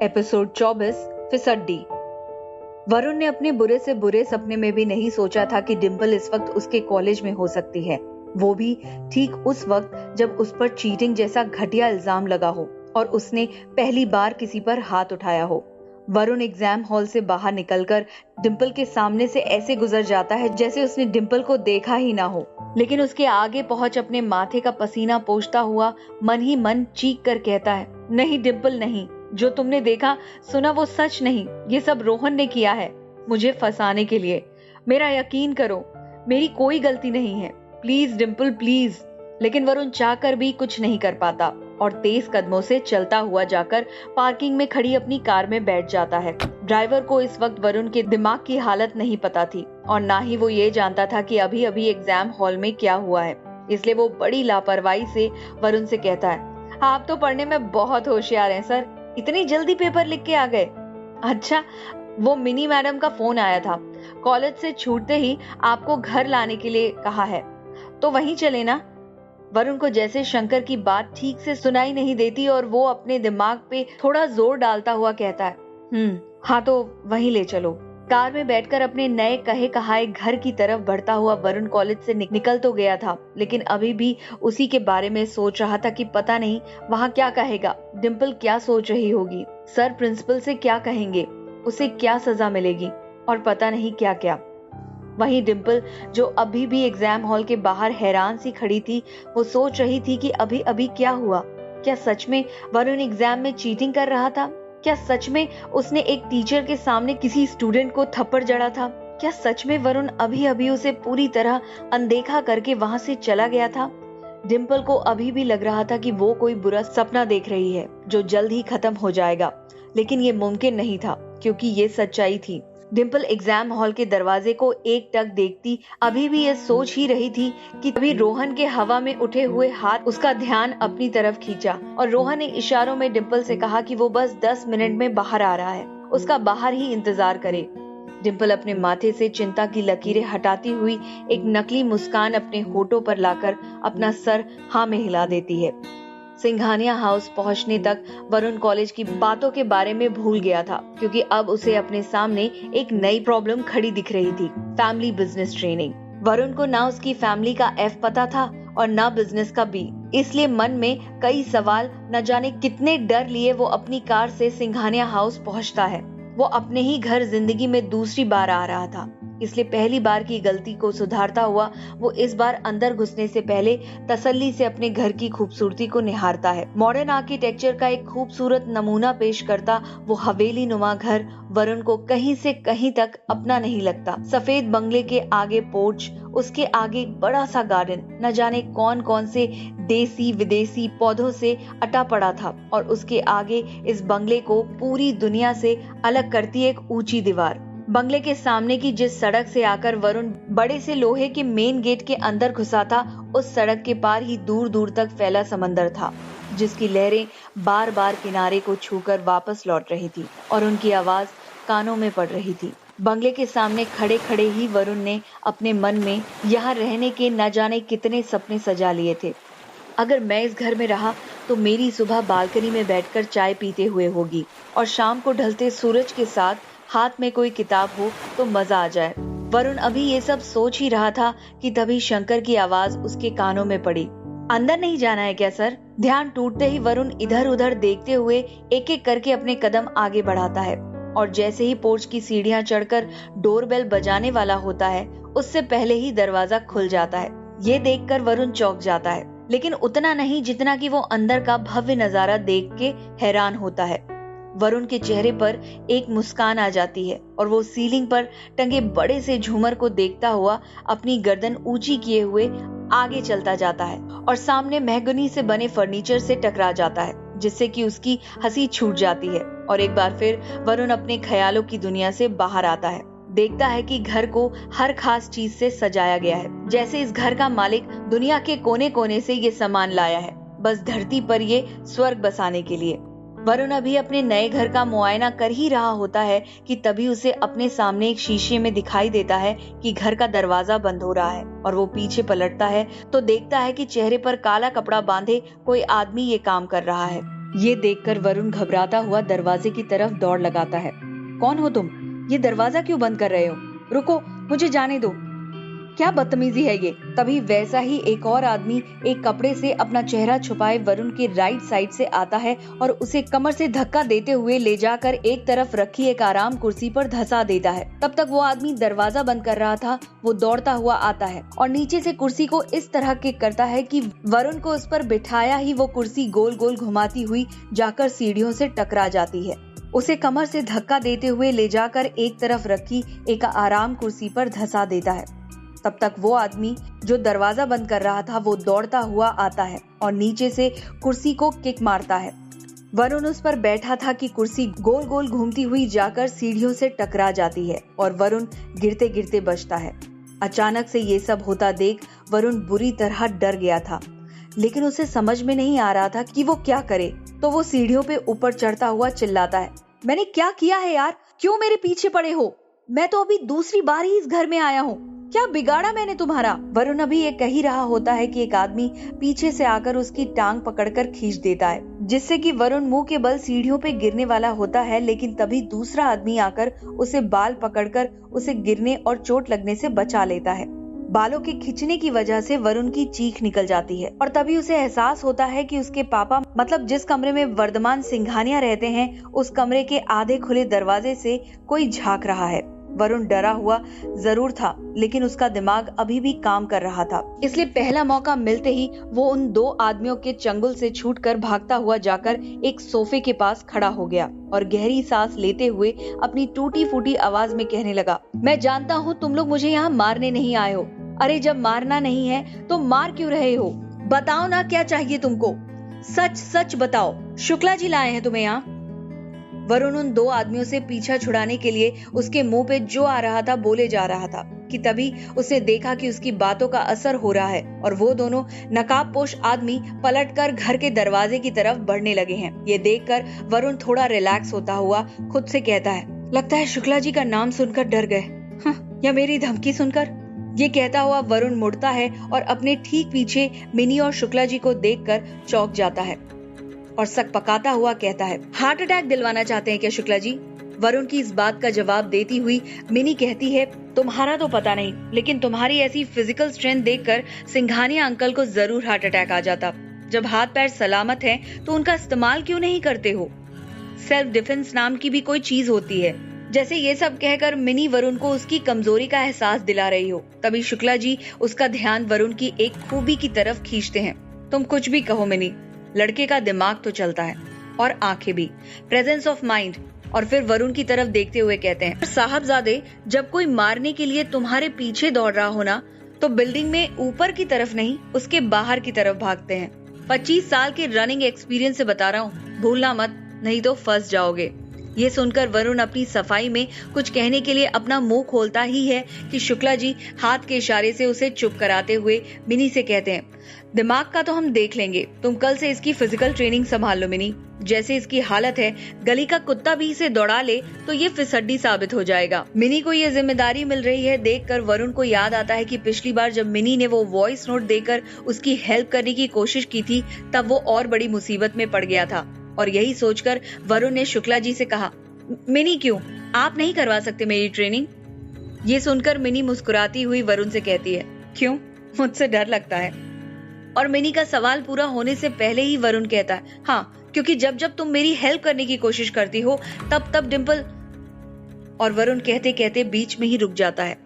Episode 24 फिसड्डी। Varun ने अपने बुरे से बुरे सपने में भी नहीं सोचा था कि डिंपल इस वक्त उसके कॉलेज में हो सकती है, वो भी ठीक उस वक्त जब उस पर चीटिंग जैसा घटिया इल्जाम लगा हो और उसने पहली बार किसी पर हाथ उठाया हो। वरुण एग्जाम हॉल से बाहर निकलकर डिंपल के सामने से ऐसे गुजर जाता है जैसे उसने डिंपल को देखा ही ना हो, लेकिन उसके आगे पहुंच अपने माथे का पसीना पोंछता हुआ मन ही मन चीख कर कहता है, नहीं डिंपल नहीं, जो तुमने देखा सुना वो सच नहीं, ये सब रोहन ने किया है मुझे फंसाने के लिए। मेरा यकीन करो, मेरी कोई गलती नहीं है, प्लीज डिंपल प्लीज। लेकिन वरुण चाहकर भी कुछ नहीं कर पाता और तेज कदमों से चलता हुआ जाकर पार्किंग में खड़ी अपनी कार में बैठ जाता है। ड्राइवर को इस वक्त वरुण के दिमाग की हालत नहीं पता थी और ना ही वो ये जानता था कि अभी अभी एग्जाम हॉल में क्या हुआ है, इसलिए वो बड़ी लापरवाही से वरुण से कहता है, आप तो पढ़ने में बहुत होशियार हैं सर, इतनी जल्दी पेपर लिख के आ गए। अच्छा, वो मिनी मैडम का फोन आया था, कॉलेज से छूटते ही आपको घर लाने के लिए कहा है, तो वहीं चले ना। वरुण को जैसे शंकर की बात ठीक से सुनाई नहीं देती और वो अपने दिमाग पे थोड़ा जोर डालता हुआ कहता है, हाँ तो वहीं ले चलो। कार में बैठकर अपने नए कहे कहाए घर की तरफ बढ़ता हुआ वरुण कॉलेज से निकल तो गया था, लेकिन अभी भी उसी के बारे में सोच रहा था कि पता नहीं वहाँ क्या कहेगा, डिंपल क्या सोच रही होगी, सर प्रिंसिपल से क्या कहेंगे, उसे क्या सजा मिलेगी और पता नहीं क्या क्या। वहीं डिंपल जो अभी भी एग्जाम हॉल के बाहर हैरान सी खड़ी थी, वो सोच रही थी कि अभी अभी क्या हुआ। क्या सच में वरुण एग्जाम में चीटिंग कर रहा था? क्या सच में उसने एक टीचर के सामने किसी स्टूडेंट को थप्पड़ जड़ा था? क्या सच में वरुण अभी अभी उसे पूरी तरह अनदेखा करके वहां से चला गया था? डिंपल को अभी भी लग रहा था कि वो कोई बुरा सपना देख रही है जो जल्द ही खत्म हो जाएगा, लेकिन ये मुमकिन नहीं था क्योंकि ये सच्चाई थी। डिंपल एग्जाम हॉल के दरवाजे को एक टक देखती अभी भी ये सोच ही रही थी कि तभी रोहन के हवा में उठे हुए हाथ उसका ध्यान अपनी तरफ खींचा और रोहन ने इशारों में डिंपल से कहा कि वो बस 10 मिनट में बाहर आ रहा है, उसका बाहर ही इंतजार करे। डिंपल अपने माथे से चिंता की लकीरें हटाती हुई एक नकली मुस्कान अपने होठों पर लाकर अपना सर हाँ में हिला देती है। सिंघानिया हाउस पहुंचने तक वरुण कॉलेज की बातों के बारे में भूल गया था, क्योंकि अब उसे अपने सामने एक नई प्रॉब्लम खड़ी दिख रही थी, फैमिली बिजनेस ट्रेनिंग। वरुण को ना उसकी फैमिली का एफ पता था और ना बिजनेस का बी, इसलिए मन में कई सवाल, न जाने कितने डर लिए वो अपनी कार से सिंघानिया हाउस पहुंचता है। वो अपने ही घर जिंदगी में दूसरी बार आ रहा था, इसलिए पहली बार की गलती को सुधारता हुआ वो इस बार अंदर घुसने से पहले तसल्ली से अपने घर की खूबसूरती को निहारता है। मॉडर्न आर्किटेक्चर का एक खूबसूरत नमूना पेश करता वो हवेली नुमा घर वरुण को कहीं से कहीं तक अपना नहीं लगता। सफेद बंगले के आगे पोर्च, उसके आगे एक बड़ा सा गार्डन, न जाने कौन कौन से देसी विदेशी पौधों से अटा पड़ा था और उसके आगे इस बंगले को पूरी दुनिया से अलग करती एक ऊंची दीवार। बंगले के सामने की जिस सड़क से आकर वरुण बड़े से लोहे के मेन गेट के अंदर घुसा था, उस सड़क के पार ही दूर दूर तक फैला समंदर था, जिसकी लहरें बार बार किनारे को छूकर वापस लौट रही थी और उनकी आवाज कानों में पड़ रही थी। बंगले के सामने खड़े खड़े ही वरुण ने अपने मन में यहाँ रहने के न जाने कितने सपने सजा लिए थे। अगर मैं इस घर में रहा तो मेरी सुबह बालकनी में बैठकर चाय पीते हुए होगी और शाम को ढलते सूरज के साथ हाथ में कोई किताब हो तो मजा आ जाए। वरुण अभी ये सब सोच ही रहा था कि तभी शंकर की आवाज उसके कानों में पड़ी, अंदर नहीं जाना है क्या सर? ध्यान टूटते ही वरुण इधर उधर देखते हुए एक एक करके अपने कदम आगे बढ़ाता है और जैसे ही पोर्च की सीढ़ियां चढ़कर डोरबेल बजाने वाला होता है, उससे पहले ही दरवाजा खुल जाता है। ये देखकर वरुण चौंक जाता है, लेकिन उतना नहीं जितना कि वो अंदर का भव्य नजारा देख के हैरान होता है। वरुण के चेहरे पर एक मुस्कान आ जाती है और वो सीलिंग पर टंगे बड़े से झूमर को देखता हुआ अपनी गर्दन ऊंची किए हुए आगे चलता जाता है और सामने मेहगनी से बने फर्नीचर से टकरा जाता है, जिससे कि उसकी हंसी छूट जाती है और एक बार फिर वरुण अपने ख्यालों की दुनिया से बाहर आता है। देखता है कि घर को हर खास चीज से सजाया गया है, जैसे इस घर का मालिक दुनिया के कोने कोने से ये सामान लाया है, बस धरती पर ये स्वर्ग बसाने के लिए। वरुण अभी अपने नए घर का मुआयना कर ही रहा होता है कि तभी उसे अपने सामने एक शीशे में दिखाई देता है कि घर का दरवाजा बंद हो रहा है और वो पीछे पलटता है तो देखता है कि चेहरे पर काला कपड़ा बांधे कोई आदमी ये काम कर रहा है। ये देखकर वरुण घबराता हुआ दरवाजे की तरफ दौड़ लगाता है। कौन हो तुम? ये दरवाजा क्यों बंद कर रहे हो? रुको, मुझे जाने दो। क्या बदतमीजी है ये? तभी वैसा ही एक और आदमी एक कपड़े से अपना चेहरा छुपाए वरुण के राइट साइड से आता है और उसे कमर से धक्का देते हुए ले जाकर एक तरफ रखी एक आराम कुर्सी पर धंसा देता है। तब तक वो आदमी दरवाजा बंद कर रहा था। वो दौड़ता हुआ आता है और नीचे से कुर्सी को इस तरह किक करता है कि वरुण को उस पर बिठाया ही वो कुर्सी गोल गोल घुमाती हुई जाकर सीढ़ियों से टकरा जाती है। उसे कमर से धक्का देते हुए ले जाकर एक तरफ रखी एक आराम कुर्सी पर धंसा देता है। तब तक वो आदमी जो दरवाजा बंद कर रहा था वो दौड़ता हुआ आता है और नीचे से कुर्सी को किक मारता है। वरुण उस पर बैठा था कि कुर्सी गोल गोल घूमती हुई जाकर सीढ़ियों से टकरा जाती है और वरुण गिरते गिरते बचता है। अचानक से ये सब होता देख वरुण बुरी तरह डर गया था, लेकिन उसे समझ में नहीं आ रहा था कि वो क्या करे। तो वो सीढ़ियों पे ऊपर चढ़ता हुआ चिल्लाता है, मैंने क्या किया है यार? क्यों मेरे पीछे पड़े हो? मैं तो अभी दूसरी बार ही इस घर में आया हूँ। क्या बिगाड़ा मैंने तुम्हारा? वरुण अभी ये कह ही रहा होता है कि एक आदमी पीछे से आकर उसकी टांग पकड़कर खींच देता है, जिससे कि वरुण मुंह के बल सीढ़ियों पे गिरने वाला होता है। लेकिन तभी दूसरा आदमी आकर उसे बाल पकड़कर उसे गिरने और चोट लगने से बचा लेता है। बालों के खींचने की वजह से वरुण की चीख निकल जाती है और तभी उसे एहसास होता है कि उसके पापा मतलब जिस कमरे में वर्धमान सिंघानिया रहते हैं उस कमरे के आधे खुले दरवाजे से कोई झांक रहा है। वरुण डरा हुआ जरूर था, लेकिन उसका दिमाग अभी भी काम कर रहा था, इसलिए पहला मौका मिलते ही वो उन दो आदमियों के चंगुल से छूटकर भागता हुआ जाकर एक सोफे के पास खड़ा हो गया और गहरी सांस लेते हुए अपनी टूटी फूटी आवाज में कहने लगा, मैं जानता हूँ तुम लोग मुझे यहाँ मारने नहीं आए हो। अरे जब मारना नहीं है तो मार क्यों रहे हो? बताओ ना क्या चाहिए तुमको? सच सच बताओ। शुक्ला जी लाए हैं तुम्हें यहाँ? वरुण उन दो आदमियों से पीछा छुड़ाने के लिए उसके मुंह पे जो आ रहा था बोले जा रहा था कि तभी उसने देखा कि उसकी बातों का असर हो रहा है और वो दोनों नकाबपोश आदमी पलटकर घर के दरवाजे की तरफ बढ़ने लगे हैं। ये देखकर वरुण थोड़ा रिलैक्स होता हुआ खुद से कहता है, लगता है शुक्ला जी का नाम सुनकर डर गए या मेरी धमकी सुनकर। ये कहता हुआ वरुण मुड़ता है और अपने ठीक पीछे मिनी और शुक्ला जी को देखकर चौंक जाता है और सक पकाता हुआ कहता है, हार्ट अटैक दिलवाना चाहते हैं क्या शुक्ला जी? वरुण की इस बात का जवाब देती हुई मिनी कहती है, तुम्हारा तो पता नहीं, लेकिन तुम्हारी ऐसी फिजिकल स्ट्रेंथ देखकर सिंघानिया अंकल को जरूर हार्ट अटैक आ जाता। जब हाथ पैर सलामत हैं, तो उनका इस्तेमाल क्यों नहीं करते हो? सेल्फ डिफेंस नाम की भी कोई चीज होती है। जैसे ये सब कहकर मिनी वरुण को उसकी कमजोरी का एहसास दिला रही हो। तभी शुक्ला जी उसका ध्यान वरुण की एक खूबी की तरफ खींचते हैं। तुम कुछ भी कहो मिनी, लड़के का दिमाग तो चलता है और आंखें भी, प्रेजेंस ऑफ माइंड। और फिर वरुण की तरफ देखते हुए कहते हैं, साहबजादे जब कोई मारने के लिए तुम्हारे पीछे दौड़ रहा हो ना, तो बिल्डिंग में ऊपर की तरफ नहीं उसके बाहर की तरफ भागते हैं। 25 साल के रनिंग एक्सपीरियंस से बता रहा हूँ, भूलना मत, नहीं तो फंस जाओगे। ये सुनकर वरुण अपनी सफाई में कुछ कहने के लिए अपना मुंह खोलता ही है कि शुक्ला जी हाथ के इशारे से उसे चुप कराते हुए मिनी से कहते हैं, दिमाग का तो हम देख लेंगे, तुम कल से इसकी फिजिकल ट्रेनिंग संभाल लो मिनी। जैसे इसकी हालत है, गली का कुत्ता भी इसे दौड़ा ले तो ये फिसड्डी साबित हो जाएगा। मिनी को ये जिम्मेदारी मिल रही है देखकर वरुण को याद आता है कि पिछली बार जब मिनी ने वो वॉइस नोट देकर उसकी हेल्प करने की कोशिश की थी, तब वो और बड़ी मुसीबत में पड़ गया था। और यही सोचकर वरुण ने शुक्ला जी से कहा, मिनी क्यों, आप नहीं करवा सकते मेरी ट्रेनिंग? ये सुनकर मिनी मुस्कुराती हुई वरुण से कहती है, क्यों, मुझसे डर लगता है? और मिनी का सवाल पूरा होने से पहले ही वरुण कहता है, हाँ, क्योंकि जब जब तुम मेरी हेल्प करने की कोशिश करती हो तब तब डिम्पल। और वरुण कहते कहते बीच में ही रुक जाता है।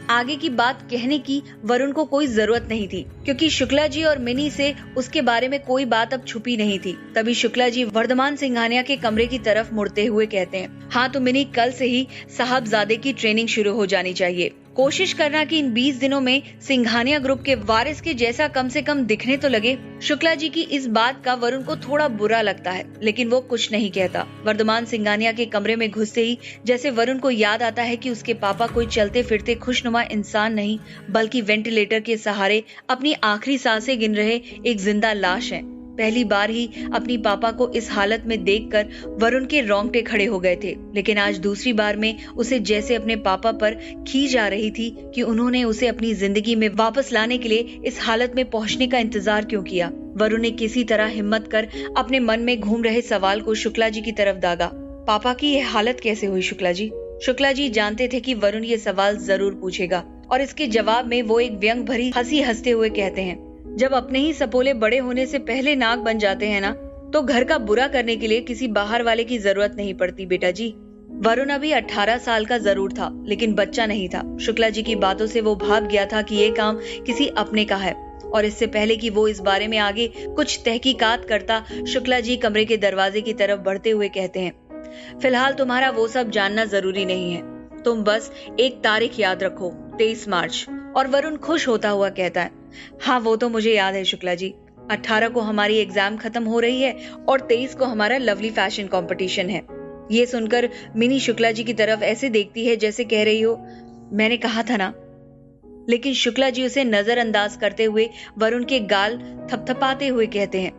आगे की बात कहने की वरुण को कोई जरूरत नहीं थी, क्योंकि शुक्ला जी और मिनी से उसके बारे में कोई बात अब छुपी नहीं थी। तभी शुक्ला जी वर्धमान सिंघानिया के कमरे की तरफ मुड़ते हुए कहते हैं, हाँ तो मिनी, कल से ही साहबजादे की ट्रेनिंग शुरू हो जानी चाहिए। कोशिश करना कि इन 20 दिनों में सिंघानिया ग्रुप के वारिस के जैसा कम से कम दिखने तो लगे। शुक्ला जी की इस बात का वरुण को थोड़ा बुरा लगता है, लेकिन वो कुछ नहीं कहता। वर्धमान सिंघानिया के कमरे में घुसते ही जैसे वरुण को याद आता है कि उसके पापा कोई चलते फिरते खुशनुमा इंसान नहीं, बल्कि वेंटिलेटर के सहारे अपनी आखिरी सांसें गिन रहे एक जिंदा लाश है। पहली बार ही अपनी पापा को इस हालत में देखकर वरुण के रोंगटे खड़े हो गए थे, लेकिन आज दूसरी बार में उसे जैसे अपने पापा पर खींच आ रही थी कि उन्होंने उसे अपनी जिंदगी में वापस लाने के लिए इस हालत में पहुंचने का इंतजार क्यों किया। वरुण ने किसी तरह हिम्मत कर अपने मन में घूम रहे सवाल को शुक्ला जी की तरफ दागा। पापा की यह हालत कैसे हुई शुक्ला जी? शुक्ला जी जानते थे कि वरुण ये सवाल जरूर पूछेगा और इसके जवाब में वो एक व्यंग भरी हंसी हंसते हुए कहते हैं, जब अपने ही सपोले बड़े होने से पहले नाक बन जाते हैं ना, तो घर का बुरा करने के लिए किसी बाहर वाले की जरूरत नहीं पड़ती बेटा जी। वरुण अभी 18 साल का जरूर था, लेकिन बच्चा नहीं था। शुक्ला जी की बातों से वो भाप गया था कि ये काम किसी अपने का है, और इससे पहले कि वो इस बारे में आगे कुछ तहकीकात करता, शुक्ला जी कमरे के दरवाजे की तरफ बढ़ते हुए कहते हैं, फिलहाल तुम्हारा वो सब जानना जरूरी नहीं है, तुम बस एक तारीख याद रखो, 23 मार्च। और वरुण खुश होता हुआ कहता है, हाँ वो तो मुझे याद है शुक्ला जी, 18 को हमारी एग्जाम खत्म हो रही है और 23 को हमारा लवली फैशन कंपटीशन है। ये सुनकर मिनी शुक्ला जी की तरफ ऐसे देखती है जैसे कह रही हो, मैंने कहा था ना। लेकिन शुक्ला जी उसे नजरअंदाज करते हुए वरुण के गाल थपथपाते हुए कहते हैं,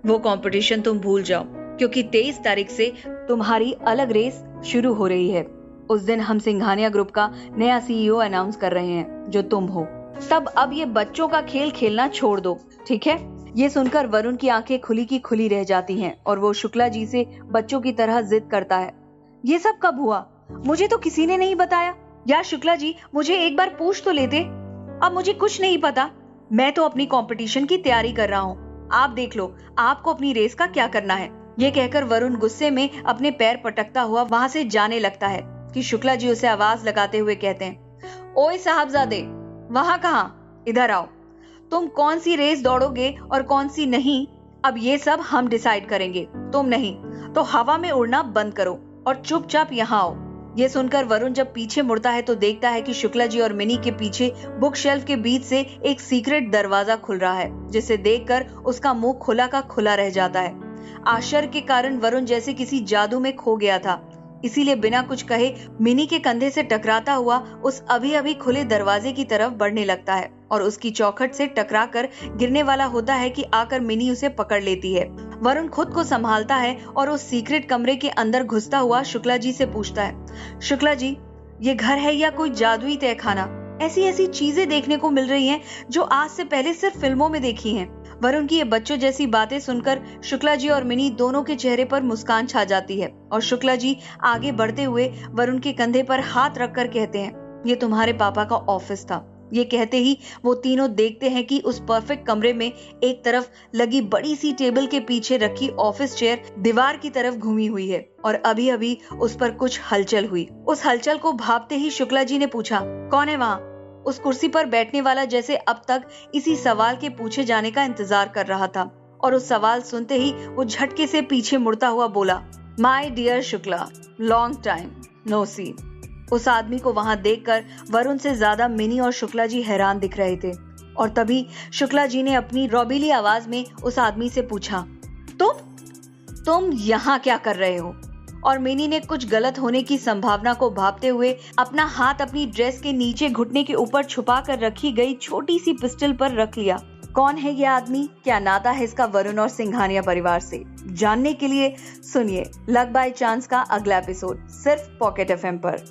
वो कंपटीशन तुम भूल जाओ, क्योंकि 23 तारीख से तुम्हारी अलग रेस शुरू हो रही है। उस दिन हम सिंघानिया ग्रुप का नया सीईओ अनाउंस कर रहे हैं, जो तुम हो। तब अब ये बच्चों का खेल खेलना छोड़ दो, ठीक है? ये सुनकर वरुण की आंखें खुली की खुली रह जाती हैं और वो शुक्ला जी से बच्चों की तरह जिद करता है, ये सब कब हुआ? मुझे तो किसी ने नहीं बताया। यार शुक्ला जी, मुझे एक बार पूछ तो लेते। अब मुझे कुछ नहीं पता, मैं तो अपनी कंपटीशन की तैयारी कर रहा हूँ, आप देख लो आपको अपनी रेस का क्या करना है। ये कहकर वरुण गुस्से में अपने पैर पटकता हुआ वहां से जाने लगता है कि शुक्ला जी उसे आवाज लगाते हुए कहते हैं, ओए साहबजादे, वहां कहाँ, इधर आओ। तुम कौन सी रेस दौड़ोगे और कौन सी नहीं, अब ये सब हम डिसाइड करेंगे। तुम नहीं तो हवा में उड़ना बंद करो और चुपचाप यहाँ आओ। ये सुनकर वरुण जब पीछे मुड़ता है तो देखता है कि शुक्ला जी और मिनी के पीछे बुक शेल्फ के बीच से एक सीक्रेट दरवाजा खुल रहा है, जिसे देखकर उसका मुंह खुला का खुला रह जाता है। आश्चर्य के कारण वरुण जैसे किसी जादू में खो गया था, इसीलिए बिना कुछ कहे मिनी के कंधे से टकराता हुआ उस अभी अभी खुले दरवाजे की तरफ बढ़ने लगता है और उसकी चौखट से टकराकर गिरने वाला होता है कि आकर मिनी उसे पकड़ लेती है। वरुण खुद को संभालता है और उस सीक्रेट कमरे के अंदर घुसता हुआ शुक्ला जी से पूछता है, शुक्ला जी, ये घर है या कोई जादुई तहखाना? ऐसी ऐसी चीजें देखने को मिल रही हैं जो आज से पहले सिर्फ फिल्मों में देखी हैं। वरुण की ये बच्चों जैसी बातें सुनकर शुक्ला जी और मिनी दोनों के चेहरे पर मुस्कान छा जाती है और शुक्ला जी आगे बढ़ते हुए वरुण के कंधे पर हाथ रखकर कहते हैं, ये तुम्हारे पापा का ऑफिस था। ये कहते ही वो तीनों देखते हैं कि उस परफेक्ट कमरे में एक तरफ लगी बड़ी सी टेबल के पीछे रखी ऑफिस चेयर दीवार की तरफ घूमी हुई है और अभी अभी उस पर कुछ हलचल हुई। उस हलचल को भांपते ही शुक्ला जी ने पूछा, कौन है वहाँ? उस कुर्सी पर बैठने वाला जैसे अब तक इसी सवाल के पूछे जाने का इंतजार कर रहा था, और उस सवाल सुनते ही वो झटके से पीछे मुड़ता हुआ बोला, my dear Shukla, long time no see. उस आदमी को वहां देखकर वरुण से ज्यादा मिनी और शुक्ला जी हैरान दिख रहे थे और तभी शुक्ला जी ने अपनी रौबीली आवाज में उस आदमी से पूछा, तुम यहाँ क्या कर रहे हो? और मिनी ने कुछ गलत होने की संभावना को भांपते हुए अपना हाथ अपनी ड्रेस के नीचे घुटने के ऊपर छुपा कर रखी गई छोटी सी पिस्टल पर रख लिया। कौन है ये आदमी? क्या नाता है इसका वरुण और सिंघानिया परिवार से? जानने के लिए सुनिए लक बाय चांस का अगला एपिसोड सिर्फ पॉकेट एफएम पर।